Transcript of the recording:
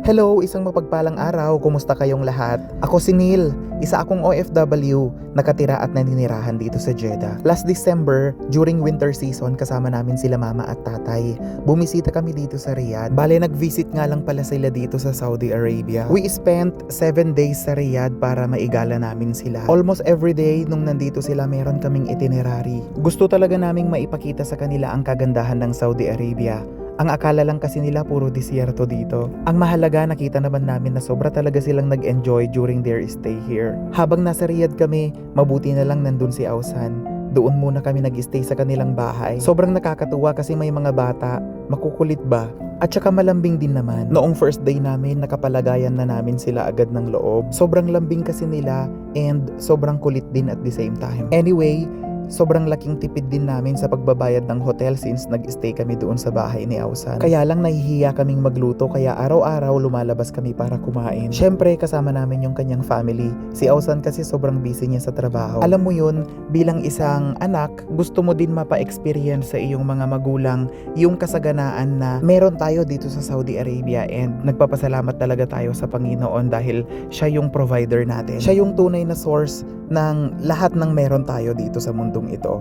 Hello, isang mapagpalang araw. Kumusta kayong lahat? Ako si Neil, isa akong OFW, nakatira at naninirahan dito sa Jeddah. Last December, during winter season, kasama namin sila mama at tatay. Bumisita kami dito sa Riyadh. Bale, nag-visit nga lang pala sila dito sa Saudi Arabia. We spent 7 days sa Riyadh para maigala namin sila. Almost every day nung nandito sila, meron kaming itinerary. Gusto talaga naming maipakita sa kanila ang kagandahan ng Saudi Arabia. Ang akala lang kasi nila puro disyerto dito. Ang mahalaga, nakita naman namin na sobra talaga silang nag-enjoy during their stay here. Habang nasa Riyadh kami, mabuti na lang nandun si Ausan. Doon muna kami nag-stay sa kanilang bahay. Sobrang nakakatuwa kasi may mga bata, makukulit ba? At saka malambing din naman. Noong first day namin, nakapalagayan na namin sila agad ng loob. Sobrang lambing kasi nila and sobrang kulit din at the same time. Anyway, sobrang laking tipid din namin sa pagbabayad ng hotel since nag-stay kami doon sa bahay ni Ausan. Kaya lang nahihiya kaming magluto kaya araw-araw lumalabas kami para kumain. Syempre kasama namin yung kanyang family. Si Ausan kasi sobrang busy niya sa trabaho. Alam mo yun, bilang isang anak, gusto mo din mapa-experience sa iyong mga magulang yung kasaganaan na meron tayo dito sa Saudi Arabia, and nagpapasalamat talaga tayo sa Panginoon dahil siya yung provider natin. Siya yung tunay na source ng lahat ng meron tayo dito sa mundong ito.